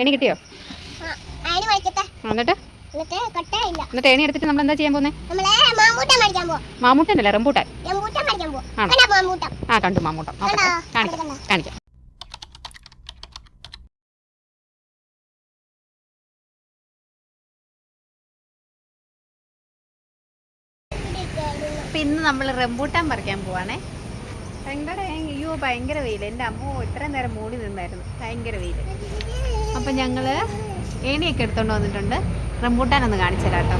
ഏണി കിട്ടിയോ? എന്നിട്ട് ഏണി എടുത്തിട്ട് നമ്മൾ എന്താ ചെയ്യാൻ പോകുന്നത്? മാമൂട്ടനല്ലേ, റംബൂട്ടാൻ. ആ കണ്ടു മാമൂട്ടൻ. കാണിക്കാം. അപ്പം ഇന്ന് നമ്മൾ റംബൂട്ടാൻ പറിക്കാൻ പോവാണേ. അയ്യോ ഭയങ്കര വെയിൽ. എൻ്റെ അമ്മ ഇത്രയും നേരം മൂടി നിന്നായിരുന്നു, ഭയങ്കര വെയിൽ. അപ്പം ഞങ്ങൾ ഏണിയൊക്കെ എടുത്തുകൊണ്ട് വന്നിട്ടുണ്ട്. റംബൂട്ടാനൊന്ന് കാണിച്ചു തരാം കേട്ടോ.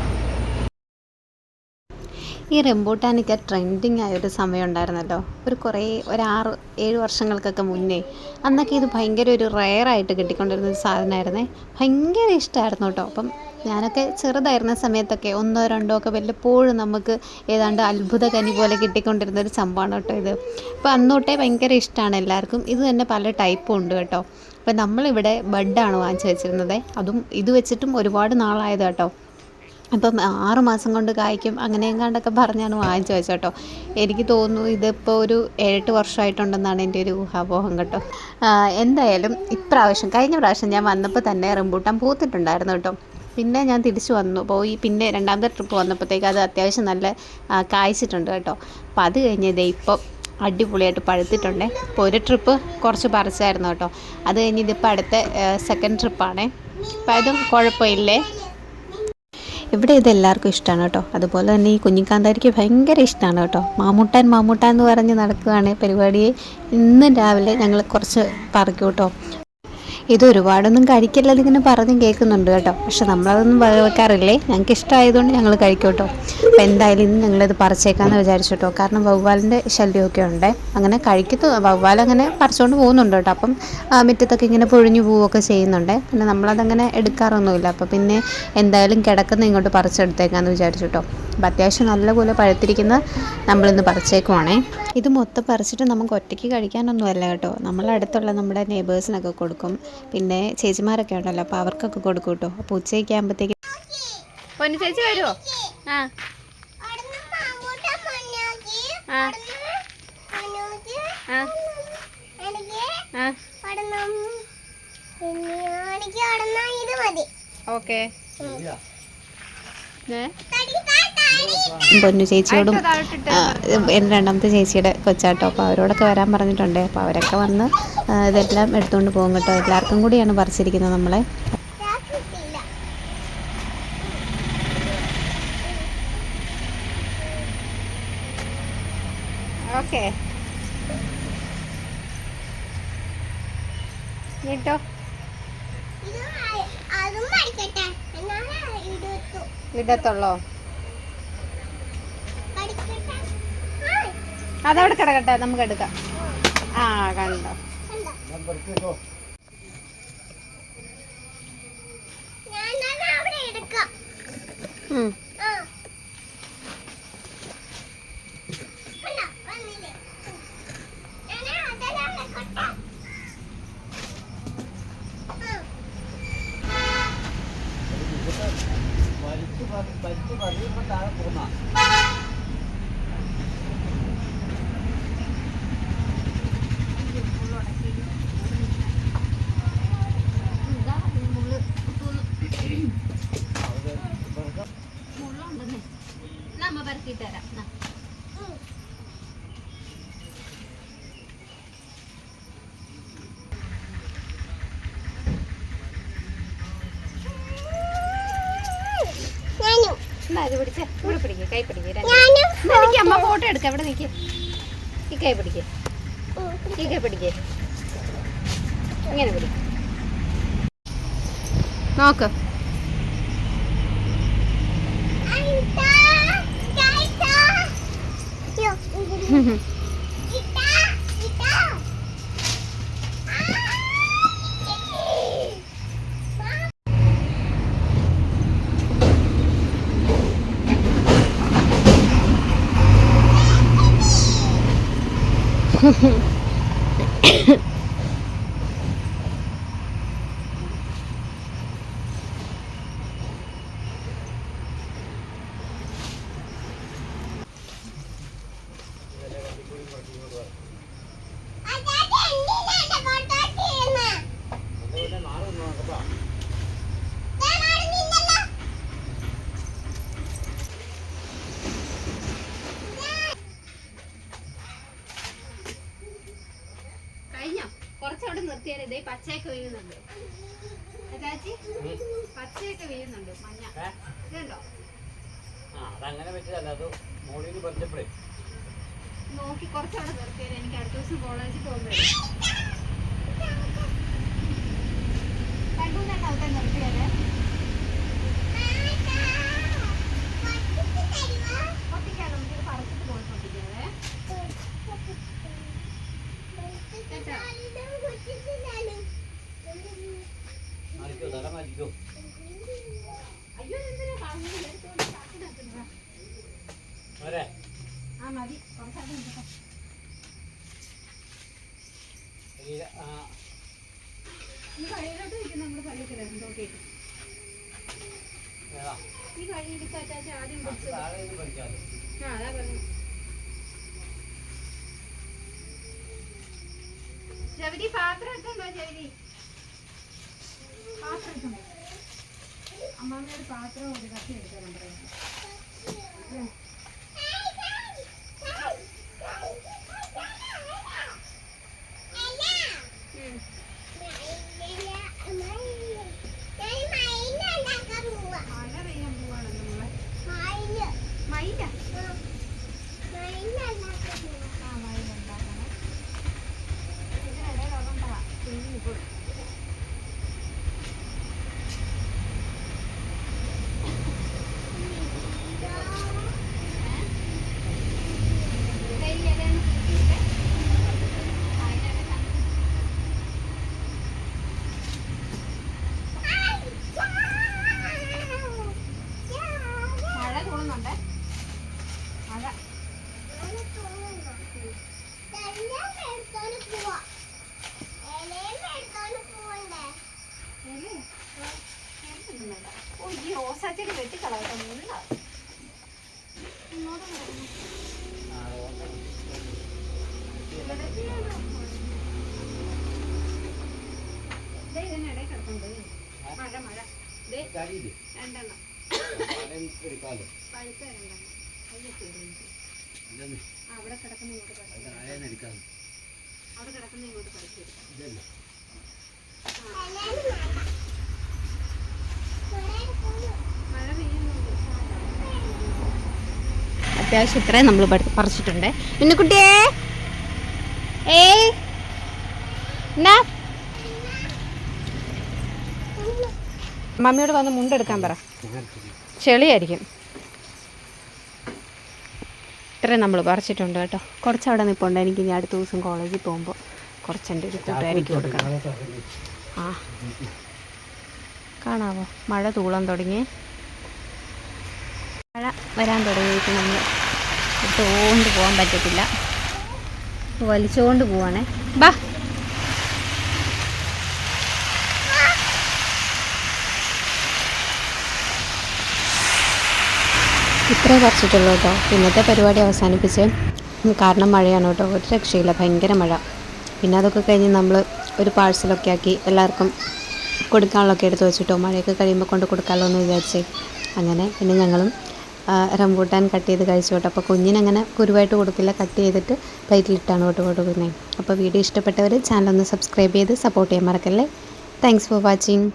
ഈ റംബൂട്ടാനൊക്കെ ട്രെൻഡിങ് ആയൊരു സമയം ഉണ്ടായിരുന്നല്ലോ, ഒരു 6-7 വർഷങ്ങൾക്കൊക്കെ മുന്നേ. അന്നൊക്കെ ഇത് ഭയങ്കര ഒരു റെയറായിട്ട് കിട്ടിക്കൊണ്ടിരുന്ന ഒരു സാധനമായിരുന്നേ. ഭയങ്കര ഇഷ്ടമായിരുന്നു കേട്ടോ. അപ്പം ഞാനൊക്കെ ചെറുതായിരുന്ന സമയത്തൊക്കെ 1-2 ഒക്കെ വല്ലപ്പോഴും നമുക്ക് ഏതാണ്ട് അത്ഭുത കനി പോലെ കിട്ടിക്കൊണ്ടിരുന്നൊരു സംഭവമാണ് കേട്ടോ ഇത്. അപ്പോൾ അന്നോട്ടേ ഭയങ്കര ഇഷ്ടമാണ് എല്ലാവർക്കും. ഇത് തന്നെ പല ടൈപ്പും ഉണ്ട് കേട്ടോ. അപ്പോൾ നമ്മളിവിടെ ബഡാണ് വാങ്ങിച്ച് വെച്ചിരുന്നത്. അതും ഇത് വെച്ചിട്ടും ഒരുപാട് നാളായത് കേട്ടോ. അപ്പം 6 മാസം കൊണ്ട് കായ്ക്കും അങ്ങനെയെങ്ങാണ്ടൊക്കെ പറഞ്ഞാണ് വാങ്ങിച്ചു വെച്ചോ കേട്ടോ. എനിക്ക് തോന്നുന്നു ഇതിപ്പോൾ ഒരു 7-8 വർഷമായിട്ടുണ്ടെന്നാണ് എൻ്റെ ഒരു ഊഹാപോഹം കേട്ടോ. എന്തായാലും കഴിഞ്ഞ പ്രാവശ്യം ഞാൻ വന്നപ്പോൾ തന്നെ റംബൂട്ടാൻ പൂത്തിട്ടുണ്ടായിരുന്നു കേട്ടോ. പിന്നെ ഞാൻ തിരിച്ചു പോയി. പിന്നെ രണ്ടാമത്തെ ട്രിപ്പ് വന്നപ്പോഴത്തേക്ക് അത് അത്യാവശ്യം നല്ല കായ്ച്ചിട്ടുണ്ട് കേട്ടോ. അപ്പോൾ അത് കഴിഞ്ഞ് ഇപ്പം അടിപൊളിയായിട്ട് പഴുത്തിട്ടുണ്ടേ. ഇപ്പോൾ ഒരു ട്രിപ്പ് കുറച്ച് പറിച്ചായിരുന്നു കേട്ടോ. അത് കഴിഞ്ഞ് ഇതിപ്പോൾ അടുത്ത സെക്കൻഡ് ട്രിപ്പാണേ. അപ്പോൾ അതും കുഴപ്പമില്ലേ. ഇവിടെ ഇത് എല്ലാവർക്കും ഇഷ്ടമാണ് കേട്ടോ. അതുപോലെ തന്നെ ഈ കുഞ്ഞിക്കാന്താരിക്ക് ഭയങ്കര ഇഷ്ടമാണ് കേട്ടോ. മാമൂട്ടാൻ എന്ന് പറഞ്ഞ് നടക്കുകയാണ് പരിപാടിയെ. ഇന്നും രാവിലെ ഞങ്ങൾ കുറച്ച് പറിക്കും കേട്ടോ. ഇത് ഒരുപാടൊന്നും കഴിക്കില്ലത് ഇങ്ങനെ പറഞ്ഞ് കേൾക്കുന്നുണ്ട് കേട്ടോ. പക്ഷെ നമ്മളതൊന്നും വെക്കാറില്ലേ, ഞങ്ങൾക്ക് ഇഷ്ടമായതുകൊണ്ട് ഞങ്ങൾ കഴിക്കും കേട്ടോ. അപ്പോൾ എന്തായാലും ഇന്ന് ഞങ്ങളിത് പറിച്ചേക്കാമെന്ന് വിചാരിച്ചു കേട്ടോ. കാരണം വവ്വാലിൻ്റെ ശല്യമൊക്കെ ഉണ്ട്. അങ്ങനെ വവ്വാൽ അങ്ങനെ പറിച്ചുകൊണ്ട് പോകുന്നുണ്ട് കേട്ടോ. അപ്പം മുറ്റത്തൊക്കെ ഇങ്ങനെ പൊഴിഞ്ഞു പോവുകയൊക്കെ ചെയ്യുന്നുണ്ട്. പിന്നെ നമ്മളതങ്ങനെ എടുക്കാറൊന്നുമില്ല. അപ്പോൾ പിന്നെ എന്തായാലും കിടക്കുന്ന ഇങ്ങോട്ട് പറിച്ചെടുത്തേക്കാമെന്ന് വിചാരിച്ചു കേട്ടോ. അപ്പോൾ അത്യാവശ്യം നല്ലപോലെ പഴുത്തിരിക്കുന്ന നമ്മളിന്ന് പറിച്ചേക്കുവാണേ. ഇത് മൊത്തം പറിച്ചിട്ട് നമുക്ക് ഒറ്റയ്ക്ക് കഴിക്കാനൊന്നുമല്ല കേട്ടോ. നമ്മളടുത്തുള്ള നമ്മുടെ നെയ്ബേഴ്സിനൊക്കെ കൊടുക്കും. പിന്നെ ചേച്ചിമാരൊക്കെ ഉണ്ടല്ലോ, അപ്പോൾ അവർക്കൊക്കെ കൊടുക്കും കേട്ടോ. അപ്പോൾ ഉച്ചയ്ക്ക് ആകുമ്പോഴത്തേക്ക് പൊന്നു ചേച്ചി വരുമോ? ഓക്കെ. പൊന്നു ചേച്ചിയോടും എൻ്റെ രണ്ടാമത്തെ ചേച്ചിയുടെ കൊച്ചാട്ടോ. അപ്പോൾ അവരോടൊക്കെ വരാൻ പറഞ്ഞിട്ടുണ്ട്. അപ്പോൾ അവരൊക്കെ വന്ന് ഇതെല്ലാം എടുത്തുകൊണ്ട് പോകും കേട്ടോ. എല്ലാവർക്കും കൂടിയാണ് പറിച്ചിരിക്കുന്നത് നമ്മളെ. ഓക്കെ കേട്ടോ. ഇടത്തുള്ളോ? അതവിടെ കിടക്കട്ടെ, നമുക്ക് എടുക്കാം. കണ്ടോ. നമ്മ പറക്കിട്ട് തരാം. ഇത് പിടിച്ച് ഇവിടെ പിടിക്കുക, കൈ പിടിക്കുക. അമ്മ ഫോട്ടോ എടുക്കാം. ഇവിടെ നിൽക്കുക. ഈ കൈ പിടിക്കുക, ഈ കൈ പിടിക്കുക. ഇങ്ങനെ പിടിക്കുക. നോക്ക്. കഴിഞ്ഞോ? കുറച്ചവിടെ നിർത്തിയാൽ ഇതേ പച്ചയൊക്കെ വീഴുന്നുണ്ട്. ചാച്ചി പച്ചയൊക്കെ വീഴുന്നുണ്ട്. മഞ്ഞ ഇതുണ്ടോ? നോക്കി കുറച്ചവിടെ നിർത്തിയാൽ എനിക്ക് അടുത്ത ദിവസം കോളേജിൽ പോകുമ്പോഴേ രണ്ടുമൂന്നെണ്ണത്തെ നിർത്തിയാലേ പൊട്ടിക്കാതെ നമുക്ക് പറിച്ചിട്ട് പോയി പൊട്ടിക്കാതെ. അയ്യോ എന്തിനാ കളഞ്ഞത്? ആ മതി, കുറച്ചവിടെ നിൽക്കട്ടെ. ഈ കഴിയിലോട്ട് നിൽക്കുന്ന നമ്മുടെ പള്ളിക്കലാണ് നോക്കിയിട്ട്. ഈ കഴിയെടുക്കാച്ചാ ആദ്യം പിടിച്ചത്. ആ അതാ പറഞ്ഞു. ജവരി പാത്രം എടുത്തോ? ജവരി പാത്രം എടുത്തോ? അമ്മാമ്മയുടെ പാത്രം ഒരു കത്തി എടുക്കാൻ പറയുന്നത്. ഓസാച്ചെടി വെട്ടിക്കളാട്ടോ. ഇതിനിടെ കിടക്കുന്നുണ്ട് മഴ മഴ. രണ്ടെണ്ണം പഴുത്ത രണ്ടെണ്ണം അവിടെ കിടക്കുന്ന ഇങ്ങോട്ട് പറിച്ചെടുക്കാം. അവിടെ കിടക്കുന്ന ഇങ്ങോട്ട് പറിച്ചെടുക്കാം. അത്യാവശ്യം ഇത്രയും നമ്മൾ പറിച്ചിട്ടുണ്ട്. പിന്നെ കുട്ടിയെ എന്നാ മമ്മിയോട് വന്ന് മുണ്ടെടുക്കാൻ പറ, ചെളിയായിരിക്കും. ഇത്രയും നമ്മൾ പറിച്ചിട്ടുണ്ട് കേട്ടോ. കുറച്ചവിടെ നിൽപ്പുണ്ട്. എനിക്ക് ഇനി അടുത്ത ദിവസം കോളേജിൽ പോകുമ്പോൾ കുറച്ചെൻ്റെ ഒരു കൂട്ടുകാരിക്ക് കൊടുക്കണം. ആ കാണാവോ മഴ തൂളാൻ തുടങ്ങി. മഴ വരാൻ തുടങ്ങിയിട്ട് നമ്മൾ എടുത്തുകൊണ്ട് പോകാൻ പറ്റത്തില്ല, വലിച്ചുകൊണ്ട് പോവാണേ. ബാ ഇത്രേ പറിച്ചിട്ടുള്ളൂ കേട്ടോ. ഇന്നത്തെ പരിപാടി അവസാനിപ്പിച്ച്, കാരണം മഴയാണ് കേട്ടോ, ഒരു രക്ഷയില്ല, ഭയങ്കര മഴ. പിന്നെ അതൊക്കെ കഴിഞ്ഞ് നമ്മൾ ഒരു പാഴ്സലൊക്കെ ആക്കി എല്ലാവർക്കും കൊടുക്കാനുള്ളതൊക്കെ എടുത്ത് വെച്ചിട്ടോ, മഴയൊക്കെ കഴിയുമ്പോൾ കൊണ്ട് കൊടുക്കാമല്ലോ എന്ന് വിചാരിച്ച്. അങ്ങനെ പിന്നെ ഞങ്ങളും റംബൂട്ടാൻ കട്ട് ചെയ്ത് കഴിച്ചു കേട്ടോ. അപ്പോൾ കുഞ്ഞിനങ്ങനെ കുരുവായിട്ട് കൊടുക്കില്ല, കട്ട് ചെയ്തിട്ട് പ്ലേറ്റിലിട്ടാണ് കേട്ടോ കൊടുക്കുന്നത്. അപ്പോൾ വീഡിയോ ഇഷ്ടപ്പെട്ടവർ ചാനൽ ഒന്ന് സബ്സ്ക്രൈബ് ചെയ്ത് സപ്പോർട്ട് ചെയ്യാൻ മറക്കല്ലേ. Thanks for watching.